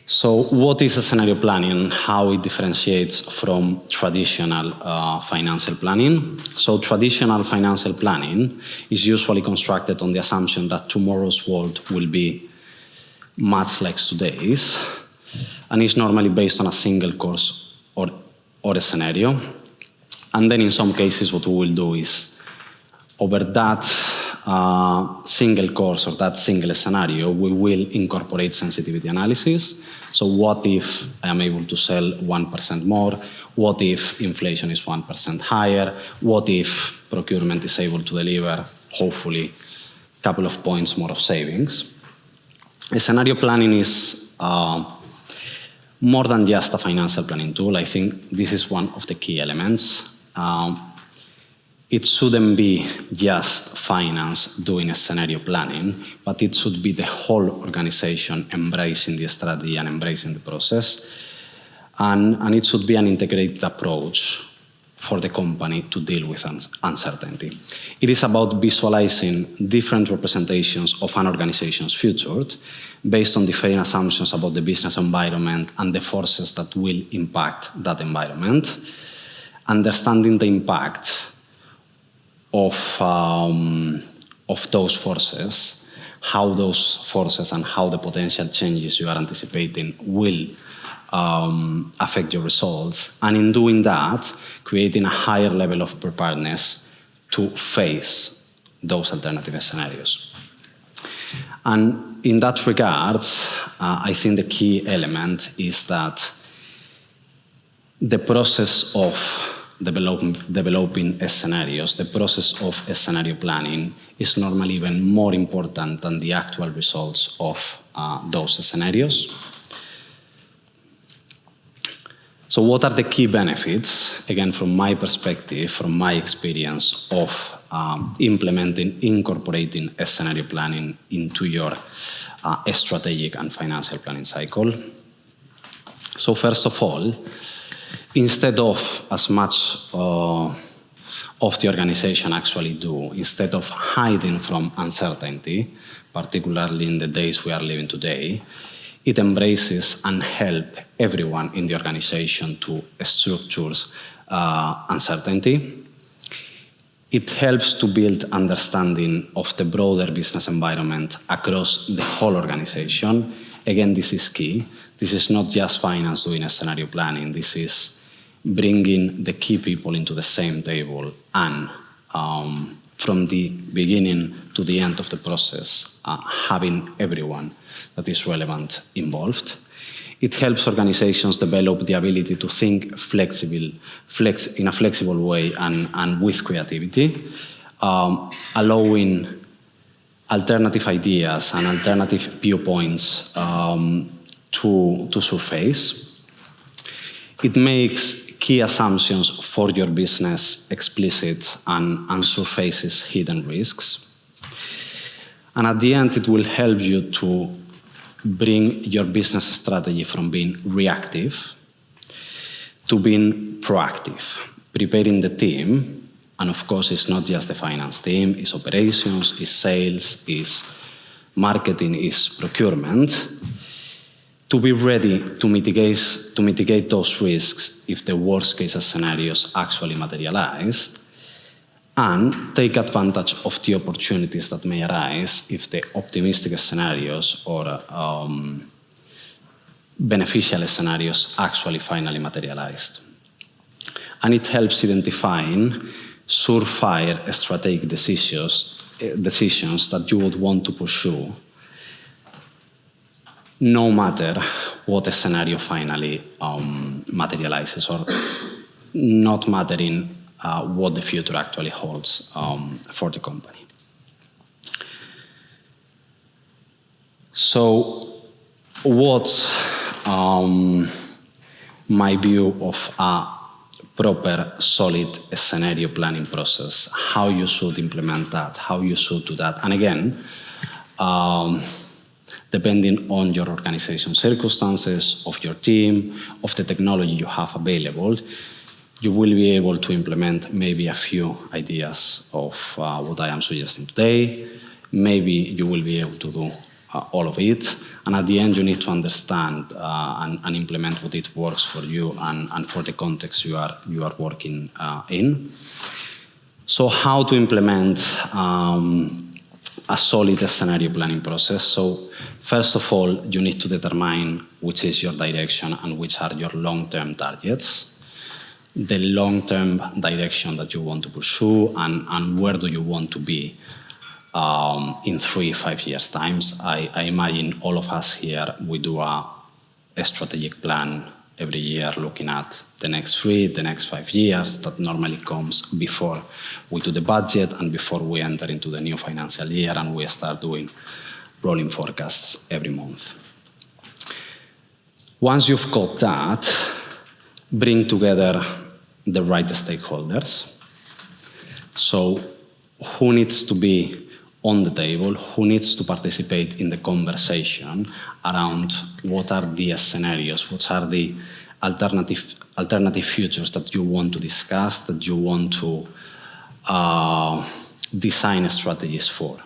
So what is a scenario planning and how it differentiates from traditional financial planning? So traditional financial planning is usually constructed on the assumption that tomorrow's world will be much like today's, and is normally based on a single course or a scenario. And then in some cases what we will do is, over that single course or that single scenario, we will incorporate sensitivity analysis. So what if I am able to sell 1% more? What if inflation is 1% higher? What if procurement is able to deliver, hopefully, a couple of points more of savings? A scenario planning is more than just a financial planning tool. I think this is one of the key elements. It shouldn't be just finance doing a scenario planning, but it should be the whole organization embracing the strategy and embracing the process. And it should be an integrated approach for the company to deal with uncertainty. It is about visualizing different representations of an organization's future based on different assumptions about the business environment and the forces that will impact that environment. Understanding the impact of those forces, how those forces and how the potential changes you are anticipating will affect your results, and in doing that, creating a higher level of preparedness to face those alternative scenarios. And in that regard, I think the key element is that the process of developing scenarios, the process of scenario planning is normally even more important than the actual results of those scenarios. So what are the key benefits, again, from my perspective, from my experience of incorporating scenario planning into your strategic and financial planning cycle? So first of all, instead of as much of the organization actually do, instead of hiding from uncertainty, particularly in the days we are living today, it embraces and helps everyone in the organization to structure uncertainty. It helps to build understanding of the broader business environment across the whole organization. Again, this is key. This is not just finance doing a scenario planning. This is bringing the key people into the same table and from the beginning to the end of the process, having everyone that is relevant involved. It helps organizations develop the ability to think in a flexible way and with creativity, allowing alternative ideas and alternative viewpoints to surface. It makes key assumptions for your business explicit and surfaces hidden risks. And at the end, it will help you to bring your business strategy from being reactive to being proactive, preparing the team. And of course, it's not just the finance team, it's operations, it's sales, it's marketing, it's procurement, to be ready to mitigate those risks if the worst case scenarios actually materialized, and take advantage of the opportunities that may arise if the optimistic scenarios or beneficial scenarios actually finally materialized. And it helps identifying surefire strategic decisions that you would want to pursue, no matter what a scenario finally materializes, or not mattering what the future actually holds for the company. So what's my view of a proper, solid scenario planning process, how you should implement that, how you should do that? And again, depending on your organization circumstances, of your team, of the technology you have available, you will be able to implement maybe a few ideas of what I am suggesting today. Maybe you will be able to do all of it. And at the end, you need to understand and implement what it works for you and for the context you are working in. So how to implement a solid scenario planning process? So first of all, you need to determine which is your direction and which are your long-term targets, the long-term direction that you want to pursue, and where do you want to be in 3-5 years' times. I imagine all of us here, we do a strategic plan every year looking at the next 3, the next 5 years. That normally comes before we do the budget and before we enter into the new financial year, and we start doing rolling forecasts every month. Once you've got that, bring together the right stakeholders. So who needs to be on the table, who needs to participate in the conversation around what are the scenarios, what are the alternative futures that you want to discuss, that you want to design strategies for.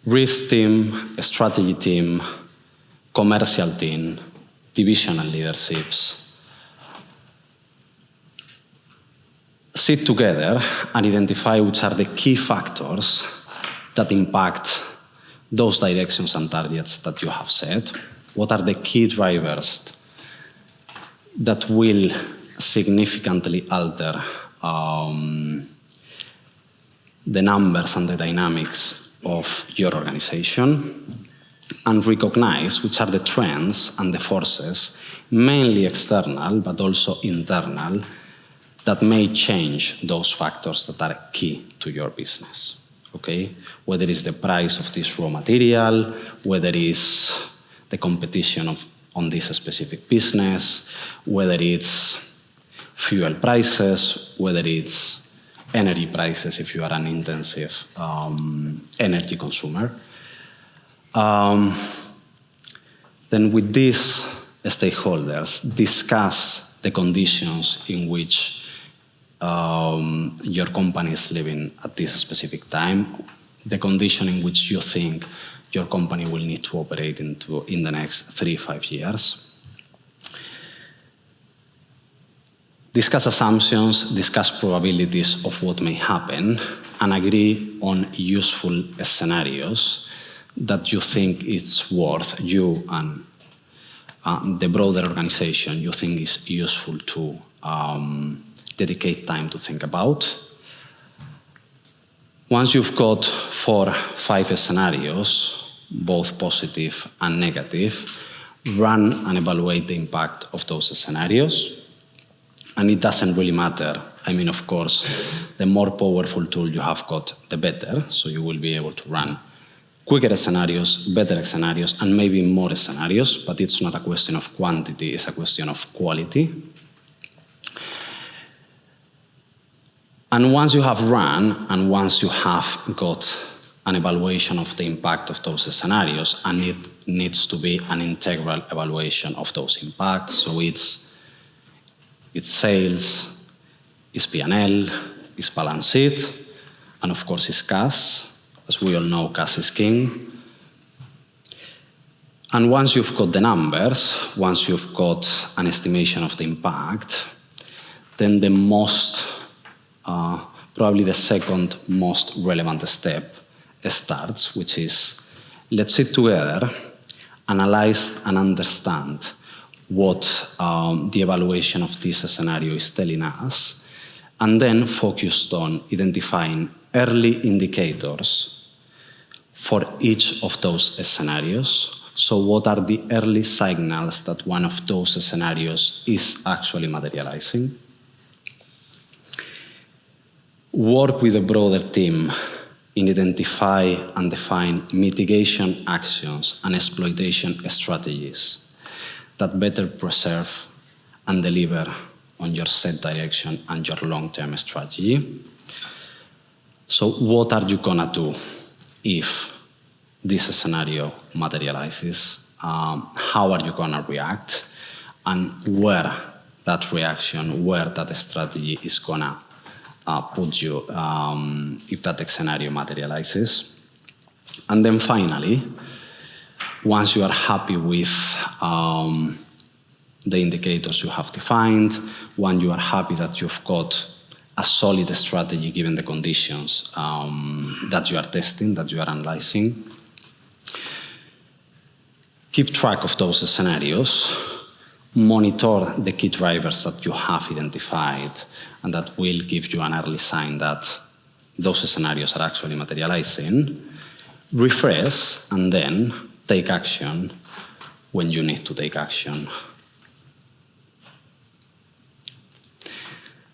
Risk team, strategy team, commercial team, divisional leaderships. Sit together and identify which are the key factors that impact those directions and targets that you have set. What are the key drivers that will significantly alter the numbers and the dynamics of your organization, and recognize which are the trends and the forces, mainly external but also internal, that may change those factors that are key to your business, okay? Whether it's the price of this raw material, whether it's the competition on this specific business, whether it's fuel prices, whether it's energy prices if you are an intensive energy consumer. Then with these stakeholders, discuss the conditions in which your company is living at this specific time, the condition in which you think your company will need to operate in the next 3-5 years. Discuss assumptions, discuss probabilities of what may happen, and agree on useful scenarios that you think it's worth you and the broader organization you think is useful to dedicate time to think about. Once you've got 4-5 scenarios, both positive and negative, run and evaluate the impact of those scenarios. And it doesn't really matter. I mean, of course, the more powerful tool you have got, the better. So you will be able to run quicker scenarios, better scenarios, and maybe more scenarios, but it's not a question of quantity, it's a question of quality. And once you have run, and once you have got an evaluation of the impact of those scenarios, and it needs to be an integral evaluation of those impacts, so it's sales, it's P&L, it's balance sheet, and of course it's cash. As we all know, cash is king. And once you've got the numbers, once you've got an estimation of the impact, then the probably the second most relevant step starts, which is, let's sit together, analyze and understand what the evaluation of this scenario is telling us, and then focused on identifying early indicators for each of those scenarios. So what are the early signals that one of those scenarios is actually materializing? Work with a broader team in identify and define mitigation actions and exploitation strategies that better preserve and deliver on your set direction and your long-term strategy. So what are you gonna do if this scenario materializes? How are you gonna react? And where that reaction, where that strategy is gonna put you if that scenario materializes? And then finally, once you are happy with the indicators you have defined, when you are happy that you've got a solid strategy given the conditions that you are testing, that you are analyzing, keep track of those scenarios, monitor the key drivers that you have identified, and that will give you an early sign that those scenarios are actually materializing, refresh, and then take action when you need to take action.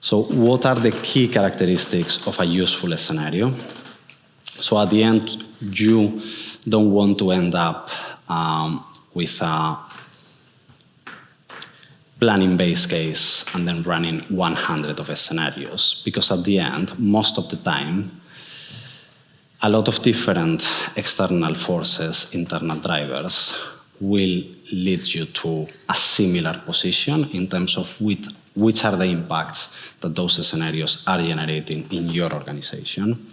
So what are the key characteristics of a useful scenario? So at the end, you don't want to end up with a planning base case and then running 100 of scenarios, because at the end, most of the time, a lot of different external forces, internal drivers, will lead you to a similar position in terms of which are the impacts that those scenarios are generating in your organization.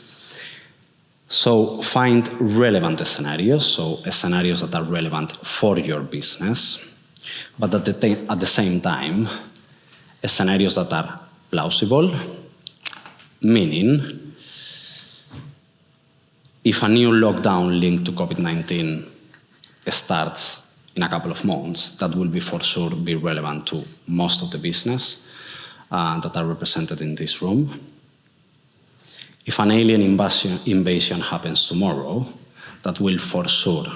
So find relevant scenarios, so scenarios that are relevant for your business, but at the same time, scenarios that are plausible, meaning if a new lockdown linked to COVID-19 starts in a couple of months, that will be for sure be relevant to most of the business that are represented in this room. If an alien invasion happens tomorrow, that will for sure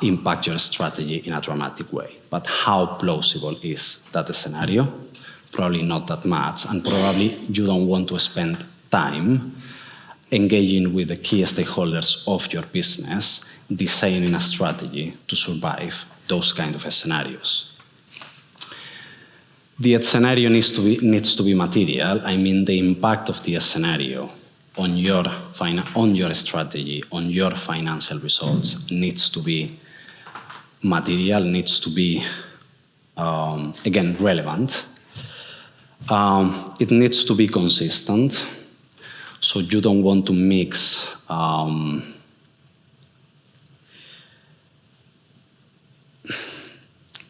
impact your strategy in a dramatic way. But how plausible is that scenario? Probably not that much, and probably you don't want to spend time engaging with the key stakeholders of your business, designing a strategy to survive those kind of scenarios. The scenario needs to be material. I mean, the impact of the scenario on your strategy, on your financial results, needs to be material, needs to be, again, relevant. It needs to be consistent. So you don't want to mix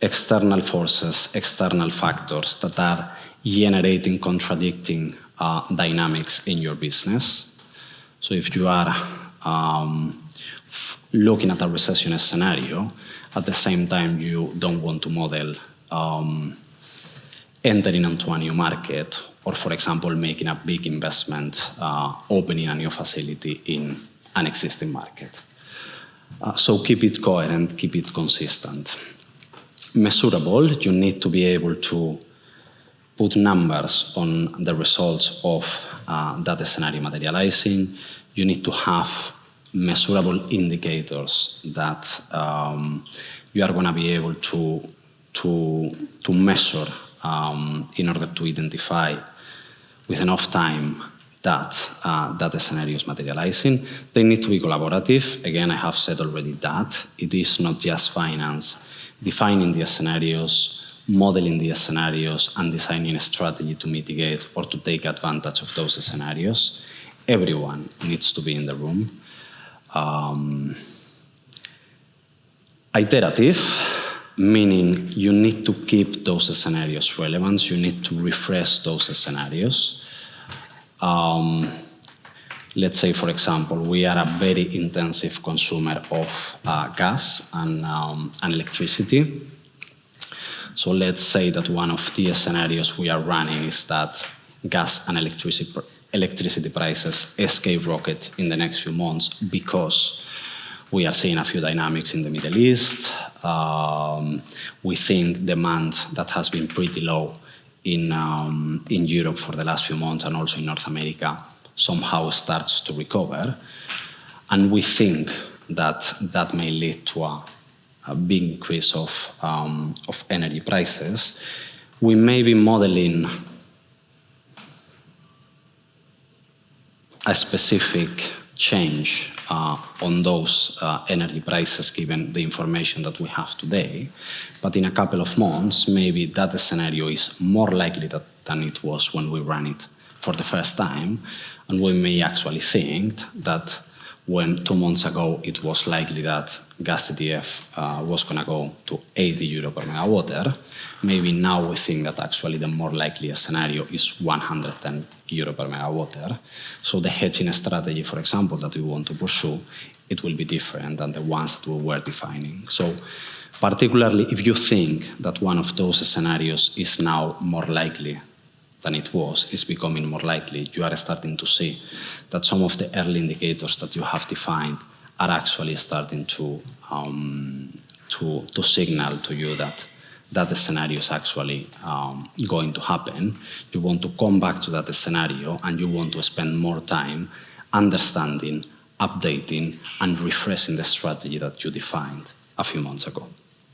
external forces, external factors that are generating contradicting dynamics in your business. So if you are looking at a recession scenario, at the same time you don't want to model entering into a new market, or for example, making a big investment, opening a new facility in an existing market. So keep it coherent, keep it consistent. Measurable, you need to be able to put numbers on the results of that scenario materializing. You need to have measurable indicators that you are going to be able to measure in order to identify with enough time that that scenario is materializing. They need to be collaborative. Again, I have said already that it is not just finance defining the scenarios, modeling the scenarios, and designing a strategy to mitigate or to take advantage of those scenarios. Everyone needs to be in the room. Iterative, meaning you need to keep those scenarios relevant. You need to refresh those scenarios. Let's say, for example, we are a very intensive consumer of gas and electricity. So let's say that one of the scenarios we are running is that gas and electricity prices skyrocket in the next few months because we are seeing a few dynamics in the Middle East. We think demand that has been pretty low in Europe for the last few months and also in North America somehow starts to recover. And we think that that may lead to a big increase of energy prices. We may be modeling a specific change on those energy prices given the information that we have today. But in a couple of months, maybe that scenario is more likely than it was when we ran it for the first time. And we may actually think that when 2 months ago it was likely that gas TTF was going to go to 80 euro per megawatt, maybe now we think that actually the more likely scenario is 110 euro per megawatt. So the hedging strategy, for example, that we want to pursue, it will be different than the ones that we were defining. So particularly if you think that one of those scenarios is now more likely than it was, is becoming more likely, you are starting to see that some of the early indicators that you have defined are actually starting to signal to you that that scenario is actually going to happen. You want to come back to that scenario and you want to spend more time understanding, updating, and refreshing the strategy that you defined a few months ago.